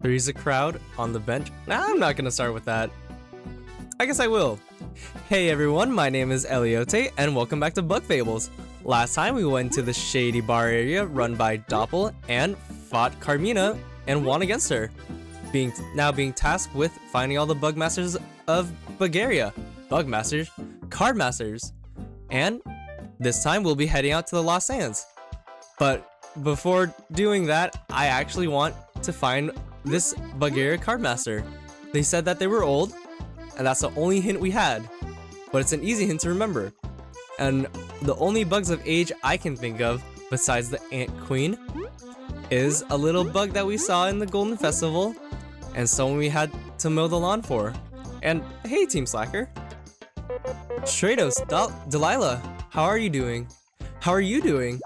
There's a crowd on the bench. Nah, I'm not gonna start with that. I guess I will. Hey everyone, my name is Eliote, and welcome back to Bug Fables. Last time we went to the shady bar area run by Doppel and fought Carmina and won against her. Now being tasked with finding all the bug masters of Bulgaria. Bug masters? Card masters. And this time we'll be heading out to the Lost Sands. But before doing that, I actually want to find this Bulgaria card master. They said that they were old, and that's the only hint we had. But it's an easy hint to remember. And the only bugs of age I can think of, besides the Ant Queen, is a little bug that we saw in the Golden Festival, and someone we had to mow the lawn for. And hey, Team Slacker. Stratos, Delilah, how are you doing? How are you doing?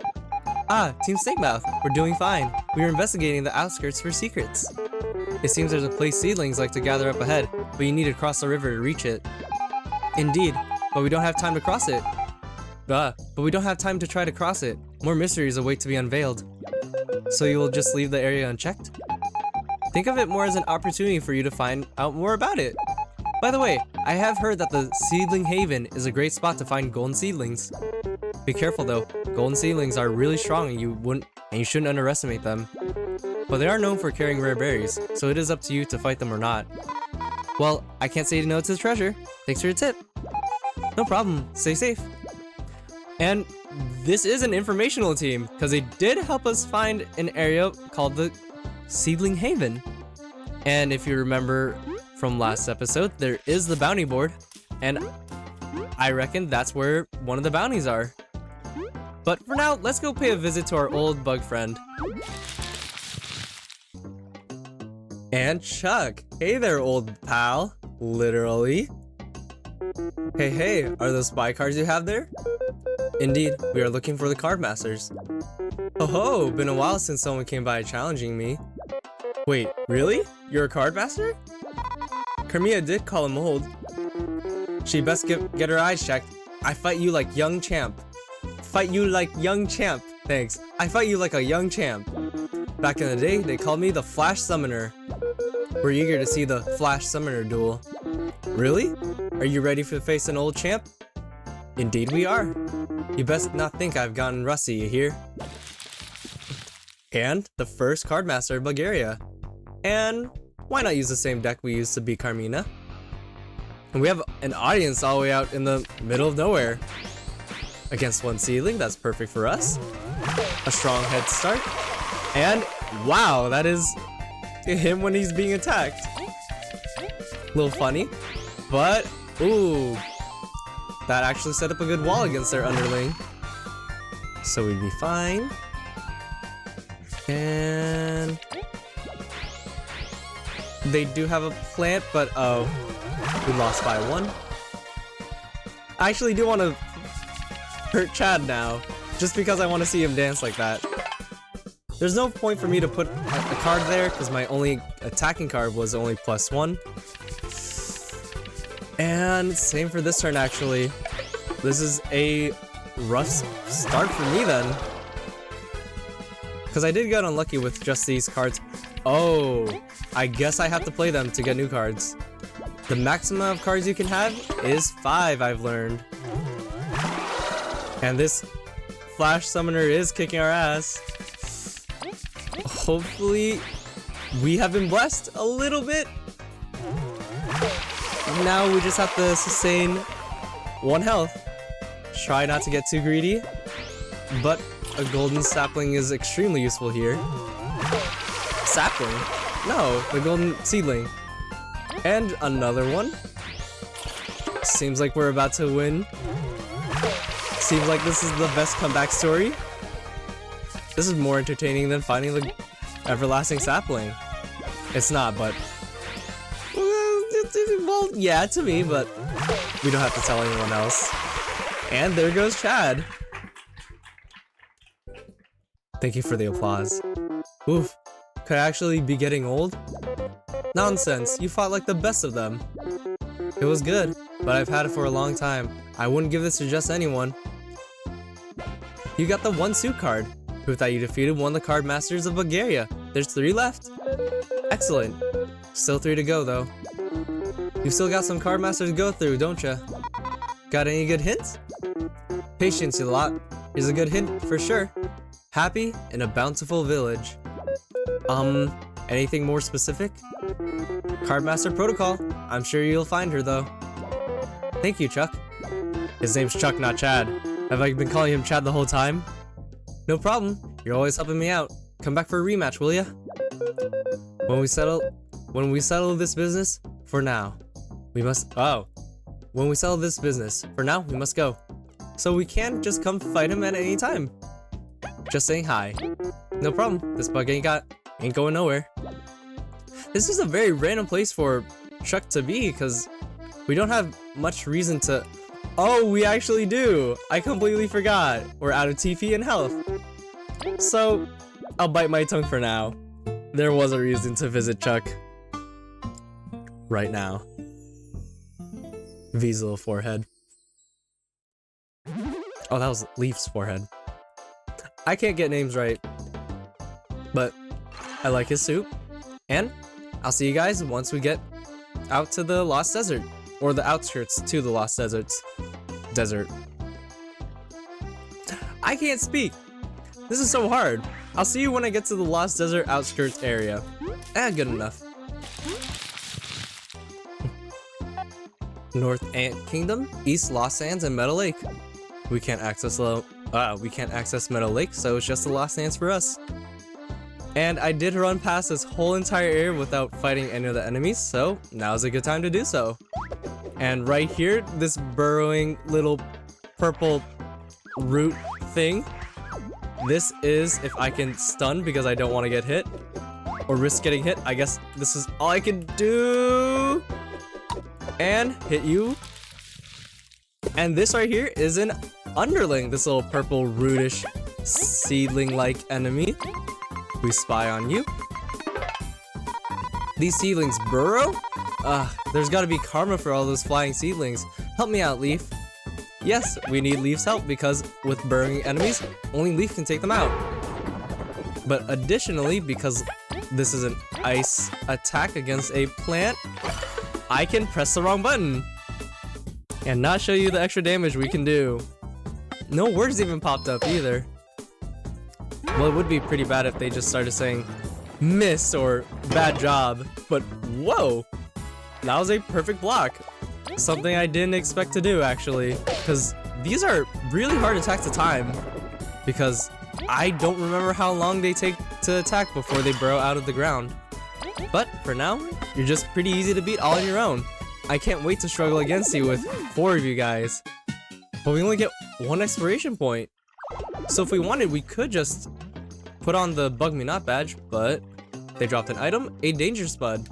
Ah, Team Snakemoth, we're doing fine. We are investigating the outskirts for secrets. It seems there's a place seedlings like to gather up ahead, but you need to cross the river to reach it. Indeed, but we don't have time to cross it. But we don't have time to try to cross it. More mysteries await to be unveiled. So you will just leave the area unchecked? Think of it more as an opportunity for you to find out more about it. By the way, I have heard that the Seedling Haven is a great spot to find golden seedlings. Be careful though, golden seedlings are really strong and you shouldn't underestimate them. But they are known for carrying rare berries, so it is up to you to fight them or not. Well, I can't say no to the treasure. Thanks for your tip. No problem, stay safe. And this is an informational team, because they did help us find an area called the Seedling Haven. And if you remember from last episode, there is the bounty board, and I reckon that's where one of the bounties are. But for now, let's go pay a visit to our old bug friend. And Chuck. Hey there, old pal. Literally. Hey, are those spy cards you have there? Indeed, we are looking for the card masters. Oh, been a while since someone came by challenging me. Wait, really? You're a card master? Carmina did call him old. She best get her eyes checked. I fight you like young champ. Fight you like young champ. Thanks. I fight you like a young champ. Back in the day, they called me the Flash Summoner. We're eager to see the Flash Summoner duel. Really? Are you ready to face an old champ? Indeed we are. You best not think I've gotten rusty, you hear? And the first card master of Bulgaria. And why not use the same deck we used to beat Carmina? And we have an audience all the way out in the middle of nowhere. Against one seedling, that's perfect for us. A strong head start. And wow, that is him when he's being attacked. A little funny, but ooh, that actually set up a good wall against their underling. So we'd be fine. And they do have a plant, but oh, we lost by one. I actually do want to hurt Chad now, just because I want to see him dance like that. There's no point for me to put a card there, because my only attacking card was only +1. And same for this turn, actually. This is a rough start for me then. Because I did get unlucky with just these cards. Oh, I guess I have to play them to get new cards. The maximum of cards you can have is 5, I've learned. And this Flash Summoner is kicking our ass. Hopefully, we have been blessed a little bit. Now we just have to sustain 1 health. Try not to get too greedy, but a golden sapling is extremely useful here. Sapling? No, the golden seedling. And another one. Seems like we're about to win. Seems like this is the best comeback story. This is more entertaining than finding the everlasting sapling. It's not, but well, yeah, to me, but we don't have to tell anyone else. And there goes Chad. Thank you for the applause. Oof, could I actually be getting old? Nonsense, you fought like the best of them. It was good, but I've had it for a long time. I wouldn't give this to just anyone. You got the 1 suit card. Proof that you defeated one of the card masters of Bulgaria. There's 3 left. Excellent. Still 3 to go, though. You've still got some card masters to go through, don't ya? Got any good hints? Patience, you lot. Here's a good hint for sure. Happy in a bountiful village. Anything more specific? Cardmaster Protocol. I'm sure you'll find her, though. Thank you, Chuck. His name's Chuck, not Chad. Have I been calling him Chad the whole time? No problem. You're always helping me out. Come back for a rematch, will ya? When we settle this business, for now, we must. Oh, when we settle this business, for now, we must go. So we can't just come fight him at any time. Just saying hi. No problem. This bug ain't going nowhere. This is a very random place for Chuck to be, because we don't have much reason to. Oh, we actually do. I completely forgot. We're out of TP and health. So, I'll bite my tongue for now. There was a reason to visit Chuck. Right now. V's little forehead. Oh, that was Leaf's forehead. I can't get names right. But, I like his suit. And, I'll see you guys once we get out to the Lost Desert. Or the outskirts to the Lost Desert. I can't speak! This is so hard. I'll see you when I get to the Lost Desert outskirts area. Good enough. North Ant Kingdom, East Lost Sands, and Meadow Lake. We can't access Meadow Lake, so it's just the Lost Sands for us. And I did run past this whole entire area without fighting any of the enemies, so now's a good time to do so. And right here, this burrowing little purple root thing. This is if I can stun because I don't want to get hit. Or risk getting hit. I guess this is all I can do. And hit you. And this right here is an underling. This little purple rootish seedling-like enemy. We spy on you. These seedlings burrow? There's gotta be karma for all those flying seedlings. Help me out, Leaf. Yes, we need Leaf's help because with burrowing enemies, only Leaf can take them out. But additionally, because this is an ice attack against a plant, I can press the wrong button and not show you the extra damage we can do. No words even popped up either. Well, it would be pretty bad if they just started saying miss or bad job, but whoa, that was a perfect block. Something I didn't expect to do, actually, because these are really hard attacks to time, because I don't remember how long they take to attack before they burrow out of the ground. But for now, you're just pretty easy to beat all on your own. I can't wait to struggle against you with 4 of you guys. But we only get 1 exploration point. So if we wanted, we could just put on the Bug Me Not badge, but they dropped an item, a Danger Spud.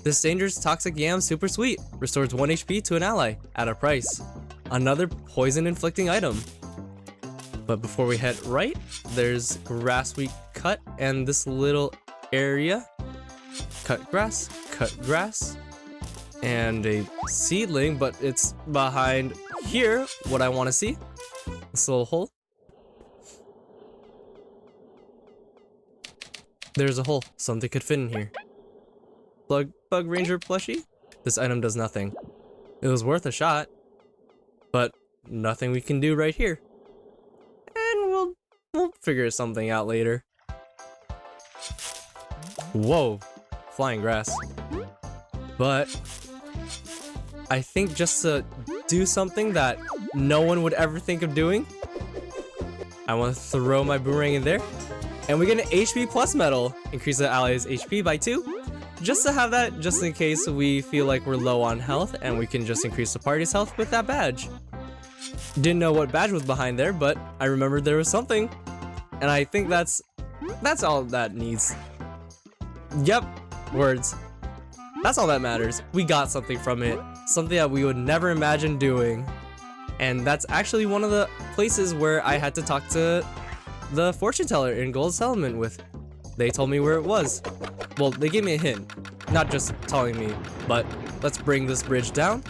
This dangerous toxic yam super sweet, restores 1 HP to an ally, at a price. Another poison inflicting item. But before we head right, there's grass we cut and this little area. Cut grass, and a seedling, but it's behind here, what I want to see. This little hole. There's a hole, something could fit in here. Bug Ranger plushie? This item does nothing. It was worth a shot, but nothing we can do right here. And we'll figure something out later. Whoa, flying grass. But I think just to do something that no one would ever think of doing, I want to throw my boomerang in there. And we get an HP plus medal. Increase the ally's HP by 2. Just to have that, just in case we feel like we're low on health, and we can just increase the party's health with that badge. Didn't know what badge was behind there, but I remembered there was something. And I think that's all that needs. Yep, words. That's all that matters. We got something from it. Something that we would never imagine doing. And that's actually one of the places where I had to talk to the fortune teller in Gold Settlement with. They told me where it was. Well, they gave me a hint. Not just telling me, but let's bring this bridge down.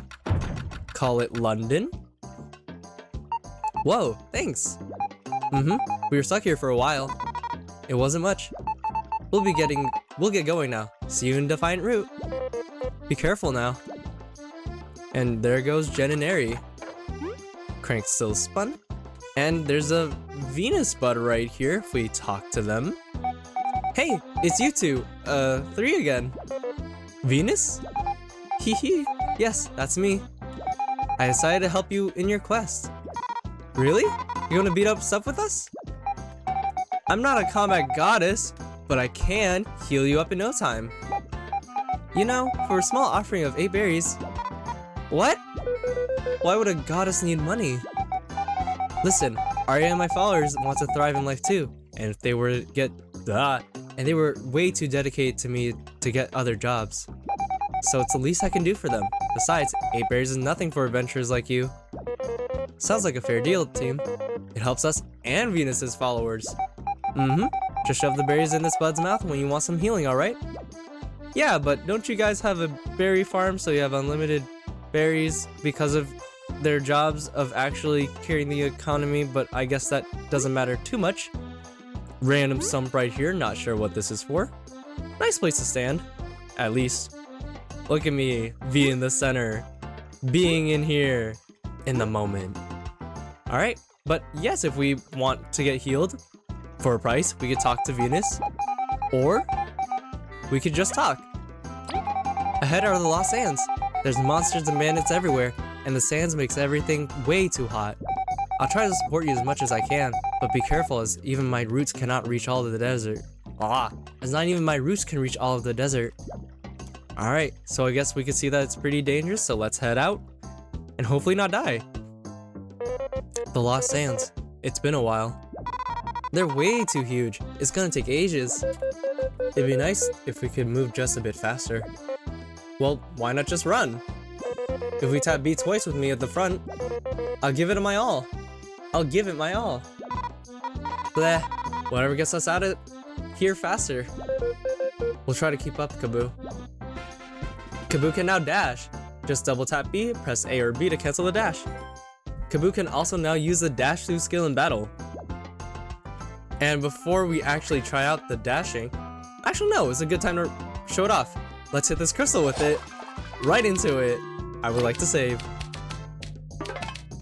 Call it London. Whoa, thanks. We were stuck here for a while. It wasn't much. We'll be getting we'll get going now. See you in Defiant Route. Be careful now. And there goes Jen and Airy. Crank's still spun. And there's a Venus bud right here if we talk to them. Hey, it's you two. 3 again. Venus? Hee hee. Yes, that's me. I decided to help you in your quest. Really? You wanna beat up stuff with us? I'm not a combat goddess, but I can heal you up in no time. You know, for a small offering of 8 berries. What? Why would a goddess need money? Listen, Arya and my followers want to thrive in life too, and if they were they were way too dedicated to me to get other jobs. So it's the least I can do for them. Besides, 8 berries is nothing for adventurers like you. Sounds like a fair deal, team. It helps us and Venus's followers. Just shove the berries in this bud's mouth when you want some healing, alright? Yeah, but don't you guys have a berry farm so you have unlimited berries because of their jobs of actually carrying the economy, but I guess that doesn't matter too much. Random stump right here, not sure what this is for. Nice place to stand, at least. Look at me, be in the center, being in here, in the moment. Alright, but yes, if we want to get healed for a price, we could talk to Venus, or we could just talk. Ahead are the Lost Sands. There's monsters and bandits everywhere, and the sands makes everything way too hot. I'll try to support you as much as I can, but be careful as even my roots cannot reach all of the desert. As not even my roots can reach all of the desert. Alright, so I guess we can see that it's pretty dangerous, so let's head out and hopefully not die. The Lost Sands. It's been a while. They're way too huge. It's gonna take ages. It'd be nice if we could move just a bit faster. Well, why not just run? If we tap B twice with me at the front, I'll give it my all. I'll give it my all. Bleh. Whatever gets us out of here faster. We'll try to keep up, Kaboo. Kaboo can now dash. Just double tap B, press A or B to cancel the dash. Kaboo can also now use the dash through skill in battle. And before we actually try out the dashing, actually no, it's a good time to show it off. Let's hit this crystal with it. Right into it. I would like to save.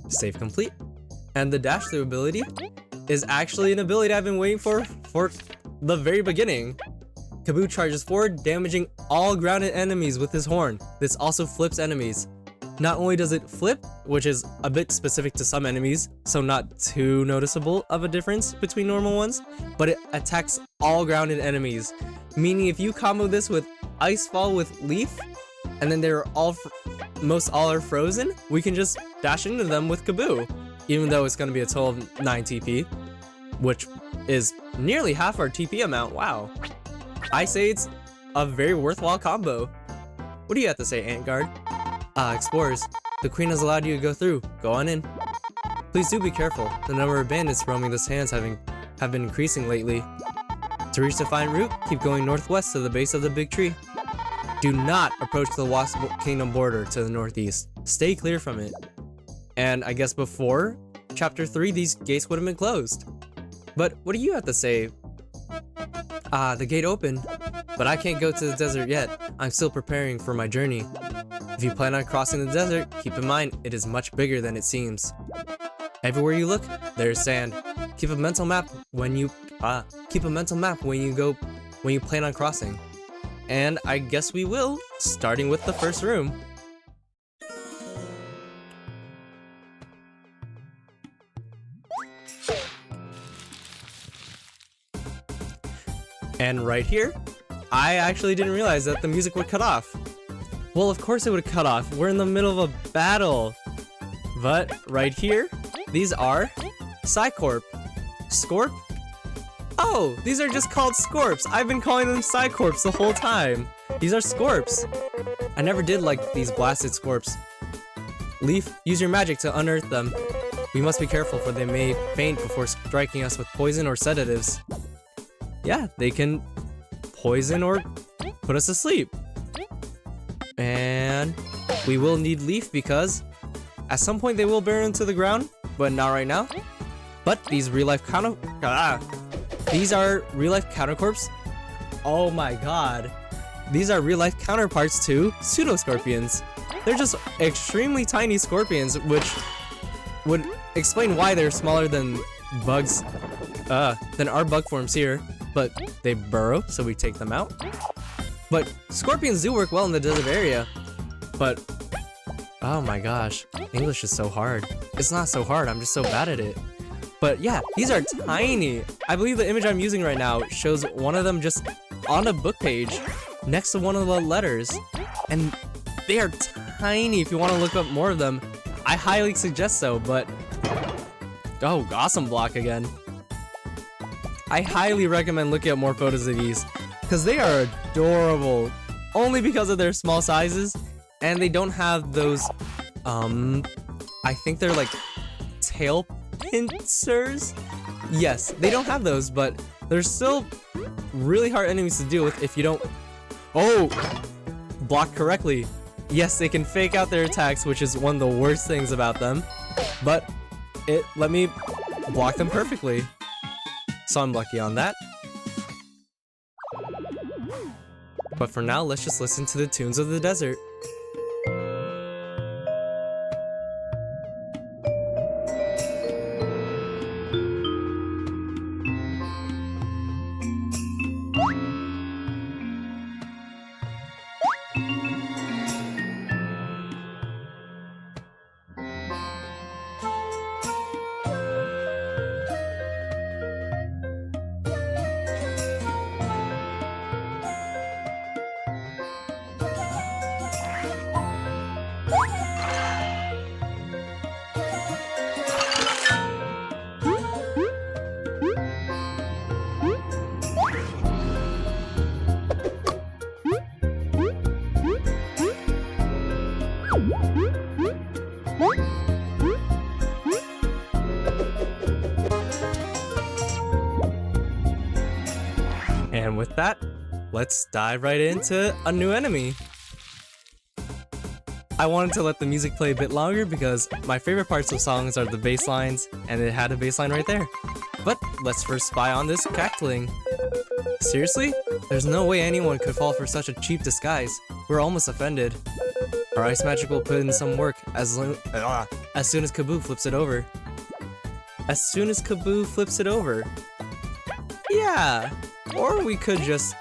Save complete. And the dash through ability is actually an ability I've been waiting for the very beginning. Kaboo charges forward, damaging all grounded enemies with his horn. This also flips enemies. Not only does it flip, which is a bit specific to some enemies, so not too noticeable of a difference between normal ones, but it attacks all grounded enemies. Meaning if you combo this with Ice Fall with Leaf, and then they're most all are frozen, we can just dash into them with Kaboo. Even though it's going to be a total of 9 TP, which is nearly half our TP amount, wow. I say it's a very worthwhile combo. What do you have to say, Antguard? Explorers, the queen has allowed you to go through. Go on in. Please do be careful. The number of bandits roaming the sands have been increasing lately. To reach Defiant Route, keep going northwest to the base of the big tree. Do not approach the Wasp Kingdom border to the northeast. Stay clear from it. And I guess before Chapter 3, these gates would have been closed. But what do you have to say? The gate opened, but I can't go to the desert yet. I'm still preparing for my journey. If you plan on crossing the desert, keep in mind it is much bigger than it seems. Everywhere you look, there's sand. Keep a mental map when you plan on crossing. And I guess we will, starting with the first room. And right here, I actually didn't realize that the music would cut off. Well, of course it would cut off. We're in the middle of a battle. But right here, these are Psycorp. Scorp? Oh, these are just called Scorps. I've been calling them Psycorps the whole time. These are Scorps. I never did like these blasted Scorps. Leaf, use your magic to unearth them. We must be careful, for they may faint before striking us with poison or sedatives. Yeah, they can poison or put us to sleep. And we will need Leaf because at some point they will burn into the ground, but not right now. But these are real life countercorps. Oh my god. These are real-life counterparts to Pseudoscorpions. They're just extremely tiny scorpions, which would explain why they're smaller than bugs, than our bug forms here. But they burrow, so we take them out. But scorpions do work well in the desert area. But, oh my gosh, English is so hard. It's not so hard, I'm just so bad at it. But yeah, these are tiny. I believe the image I'm using right now shows one of them just on a book page next to one of the letters. And they are tiny. If you want to look up more of them, I highly suggest so, but... Oh, awesome block again. I highly recommend looking at more photos of these, because they are adorable, only because of their small sizes, and they don't have those, I think they're like tail pincers? Yes, they don't have those, but they're still really hard enemies to deal with if you don't... Oh! Block correctly. Yes, they can fake out their attacks, which is one of the worst things about them, but it let me block them perfectly. So I'm lucky on that. But for now, let's just listen to the tunes of the desert. And with that, let's dive right into a new enemy. I wanted to let the music play a bit longer because my favorite parts of songs are the bass lines, and it had a bass line right there. But let's first spy on this cactling. Seriously? There's no way anyone could fall for such a cheap disguise. We're almost offended. Our ice magic will put in some work as soon as Kaboo flips it over. As soon as Kaboo flips it over. Yeah. Or we could just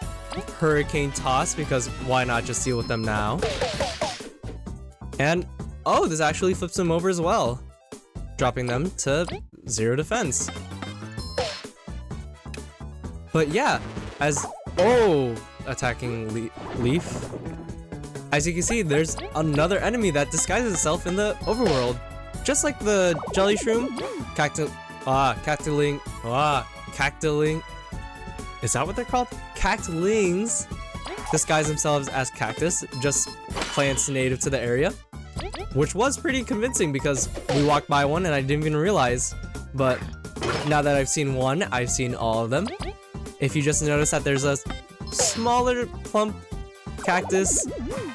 hurricane toss, because why not just deal with them now? And, oh, this actually flips them over as well, dropping them to 0 defense. But yeah, attacking Leaf. As you can see, there's another enemy that disguises itself in the overworld. Just like the jelly shroom, cactling. Is that what they're called? Cactlings disguise themselves as cactus, just plants native to the area. Which was pretty convincing because we walked by one and I didn't even realize. But now that I've seen one, I've seen all of them. If you just notice that there's a smaller plump cactus,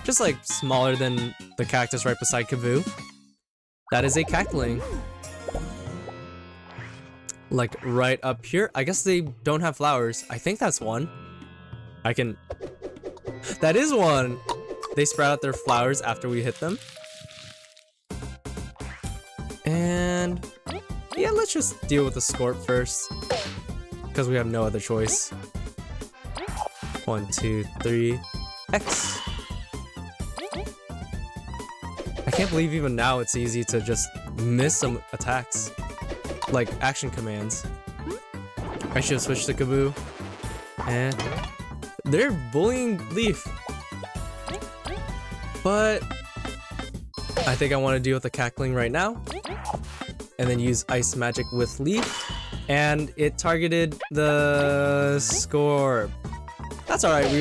just like smaller than the cactus right beside Kaboo, that is a cactling. Like right up here. I guess they don't have flowers. I think that's one. That is one! They sprout out their flowers after we hit them. And yeah, let's just deal with the Scorp first, because we have no other choice. 1, 2, 3, X. I can't believe even now it's easy to just miss some attacks. Like action commands. I should have switched to Kaboo. And they're bullying Leaf. But I think I want to deal with the cackling right now. And then use ice magic with Leaf. And it targeted the Scorp. That's alright,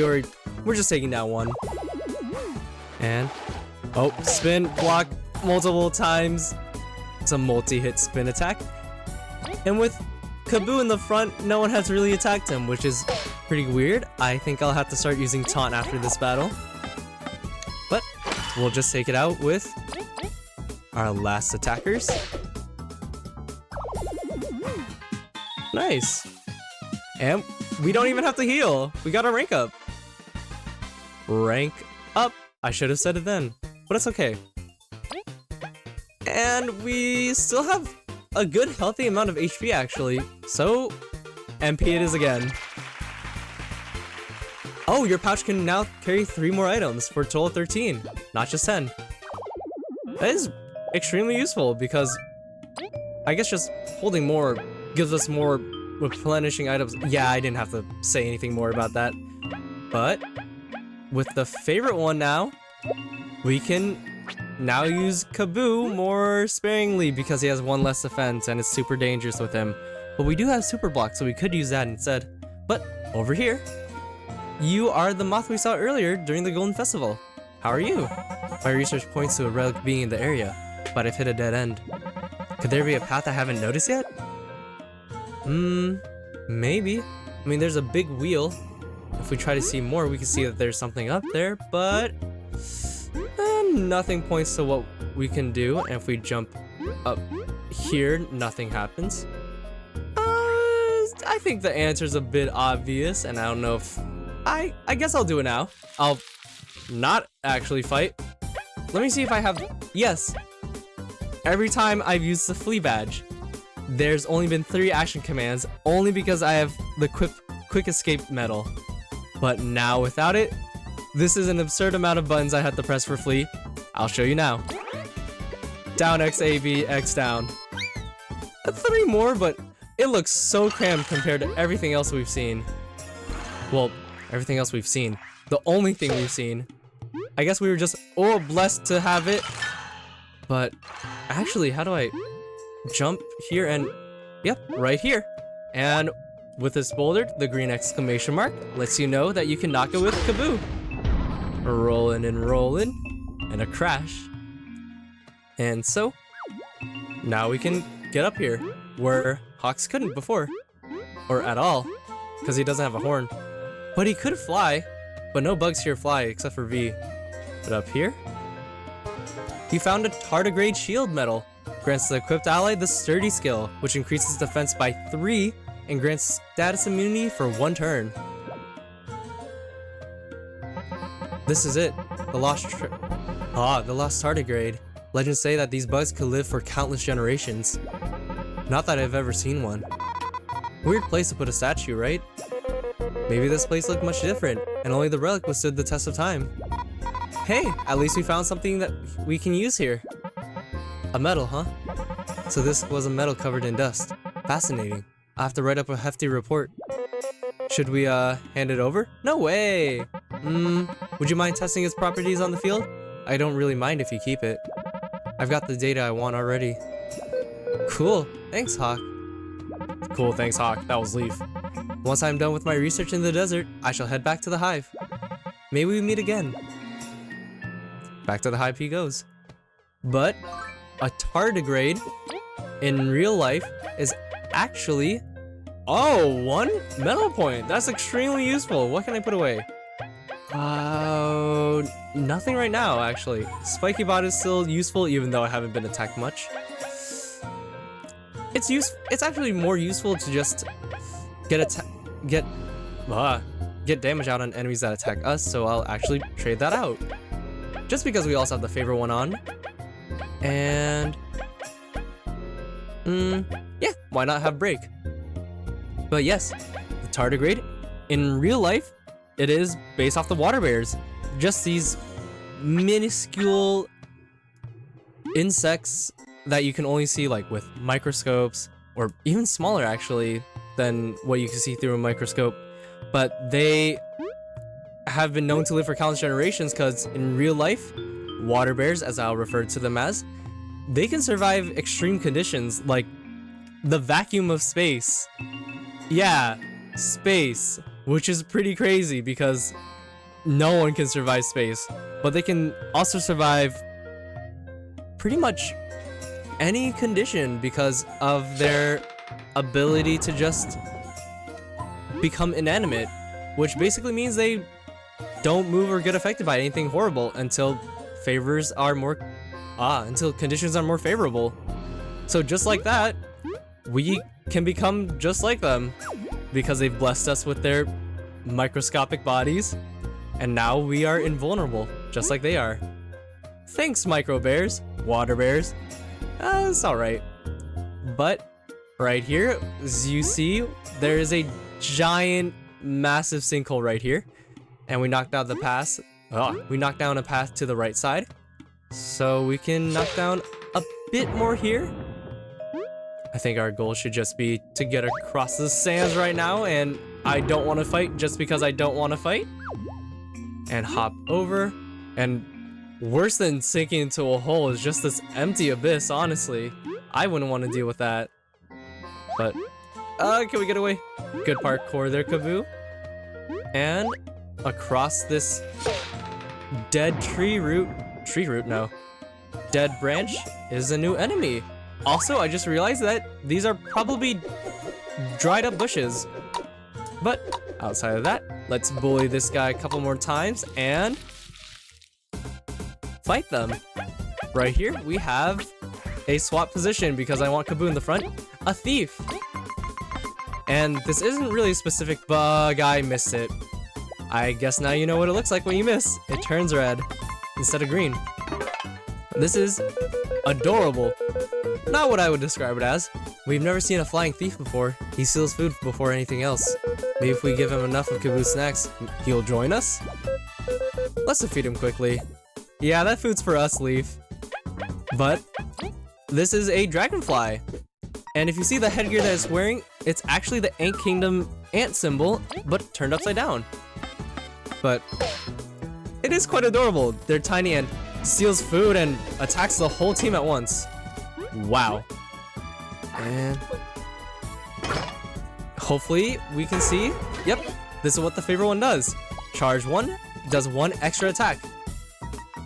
we're just taking down one. And oh, spin, block multiple times. It's a multi-hit spin attack. And with Kaboo in the front, no one has really attacked him, which is pretty weird. I think I'll have to start using taunt after this battle. But we'll just take it out with our last attackers. Nice. And We don't even have to heal. We got a rank up. Rank up. I should have said it then, but it's okay. And we still have a good healthy amount of HP actually. So MP it is again. Oh, your pouch can now carry 3 more items for a total of 13, not just 10. That is extremely useful because I guess just holding more gives us more replenishing items. Yeah, I didn't have to say anything more about that. But with the favorite one now, we can now use Kaboo more sparingly because he has 1 less defense and it's super dangerous with him. But we do have Super Block, so we could use that instead. But over here, you are the moth we saw earlier during the Golden Festival. How are you? My research points to a relic being in the area, but I've hit a dead end. Could there be a path I haven't noticed yet? Maybe. I mean, there's a big wheel. If we try to see more, we can see that there's something up there, but nothing points to what we can do. And if we jump up here, nothing happens. I think the answer's a bit obvious, and I don't know if... I guess I'll do it now. I'll not actually fight. Let me see if I have... Yes. Every time I've used the flea badge, there's only been 3 action commands, only because I have the quick escape medal. But now without it, this is an absurd amount of buttons I had to press for Flea. I'll show you now. Down X, A, B, X down. 3 more, but it looks so cramped compared to everything else we've seen. Well, everything else we've seen. The only thing we've seen. I guess we were just blessed to have it. But actually, how do I jump here and... Yep, right here. And with this boulder, the green exclamation mark lets you know that you can knock it with Kaboo. Rolling and rolling, and a crash. And so, now we can get up here, where Hawks couldn't before. Or at all, because he doesn't have a horn. But he could fly, but no bugs here fly except for V. But up here, he found a Tardigrade shield medal. Grants the equipped ally the sturdy skill, which increases defense by 3 and grants status immunity for 1 turn. This is it, the lost Tardigrade. Legends say that these bugs could live for countless generations. Not that I've ever seen one. Weird place to put a statue, right? Maybe this place looked much different, and only the relic withstood the test of time. Hey, at least we found something that we can use here. A medal, huh? So this was a medal covered in dust. Fascinating. I'll have to write up a hefty report. Should we, hand it over? No way! Would you mind testing its properties on the field? I don't really mind if you keep it. I've got the data I want already. Cool. Thanks, Hawk. Cool, thanks, Hawk. That was Leaf. Once I'm done with my research in the desert, I shall head back to the hive. Maybe we meet again. Back to the hive he goes. But a tardigrade in real life is actually... Oh, 1 medal point. That's extremely useful. What can I put away? Nothing right now, actually. Spiky Bot is still useful, even though I haven't been attacked much. It's actually more useful to just get damage out on enemies that attack us, so I'll actually trade that out. Just because we also have the favorite one on. And... yeah, why not have break? But yes, the tardigrade, in real life, it is based off the water bears. Just these minuscule insects that you can only see like with microscopes, or even smaller actually than what you can see through a microscope. But they have been known to live for countless generations because in real life, water bears, as I'll refer to them as, they can survive extreme conditions like the vacuum of space. Yeah, space, which is pretty crazy because no one can survive space, but they can also survive pretty much any condition because of their ability to just become inanimate, which basically means they don't move or get affected by anything horrible until until conditions are more favorable. So just like that, we can become just like them. because they've blessed us with their microscopic bodies, and now we are invulnerable, just like they are. Thanks, micro bears, water bears. It's alright. But right here, as you see, there is a giant, massive sinkhole right here, and we knocked out the path. We knocked down a path to the right side, so we can knock down a bit more here. I think our goal should just be to get across the sands right now, and I don't want to fight just because I don't want to fight. And hop over, and worse than sinking into a hole is just this empty abyss, honestly. I wouldn't want to deal with that. But, can we get away? Good parkour there, Kaboo. And across this dead dead branch is a new enemy. Also, I just realized that these are probably dried up bushes. But outside of that, let's bully this guy a couple more times and fight them. Right here, we have a swap position because I want Kaboo in the front, a thief. And this isn't really a specific bug, I missed it. I guess now you know what it looks like when you miss. It turns red instead of green. This is adorable. Not what I would describe it as. We've never seen a flying thief before. He steals food before anything else. Maybe if we give him enough of Kaboo's snacks, he'll join us? Let's defeat him quickly. Yeah, that food's for us, Leaf. But this is a dragonfly. And if you see the headgear that it's wearing, it's actually the Ant Kingdom ant symbol, but turned upside down. But it is quite adorable. They're tiny and steals food and attacks the whole team at once. Wow. And hopefully we can see, yep, this is what the favorite one does. Charge 1, does 1 extra attack.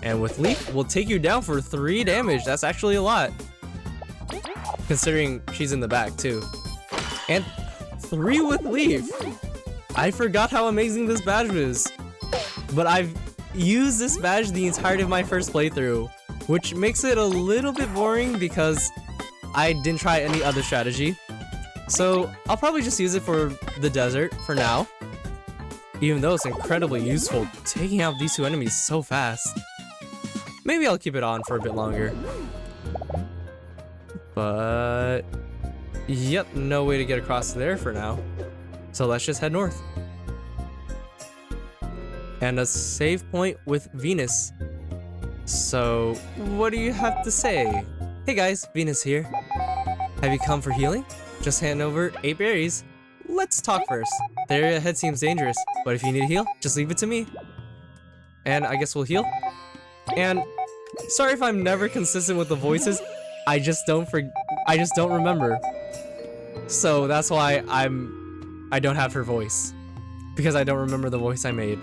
And with Leaf, we'll take you down for 3 damage. That's actually a lot, considering she's in the back too. And 3 with Leaf. I forgot how amazing this badge is. But I've used this badge the entirety of my first playthrough, which makes it a little bit boring because I didn't try any other strategy. So I'll probably just use it for the desert for now, even though it's incredibly useful taking out these 2 enemies so fast. Maybe I'll keep it on for a bit longer. But yep, no way to get across there for now. So let's just head north. And a save point with Venus. So what do you have to say? Hey guys, Venus here. Have you come for healing? Just hand over 8 berries. Let's talk first. The area ahead seems dangerous, but if you need to heal, just leave it to me. And I guess we'll heal. And sorry if I'm never consistent with the voices. I just don't remember. So that's why I don't have her voice, because I don't remember the voice I made.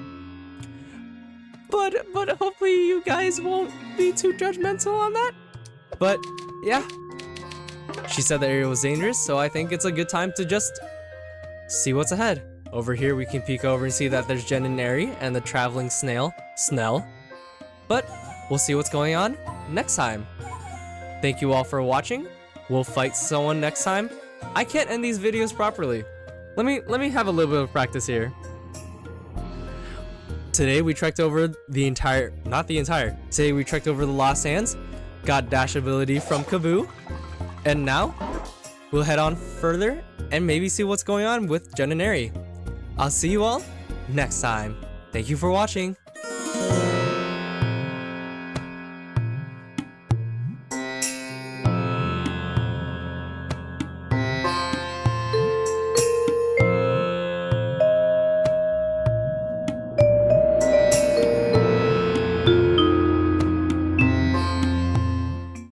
But hopefully you guys won't be too judgmental on that. But yeah, she said the area was dangerous, so I think it's a good time to just see what's ahead. Over here we can peek over and see that there's Jen and Neri and the traveling Snell. But we'll see what's going on next time. Thank you all for watching. We'll fight someone next time. I can't end these videos properly. Let me have a little bit of practice here. Today we trekked over Today we trekked over the Lost Sands, got dash ability from Kaboo, and now we'll head on further and maybe see what's going on with Jen and Neri. I'll see you all next time. Thank you for watching.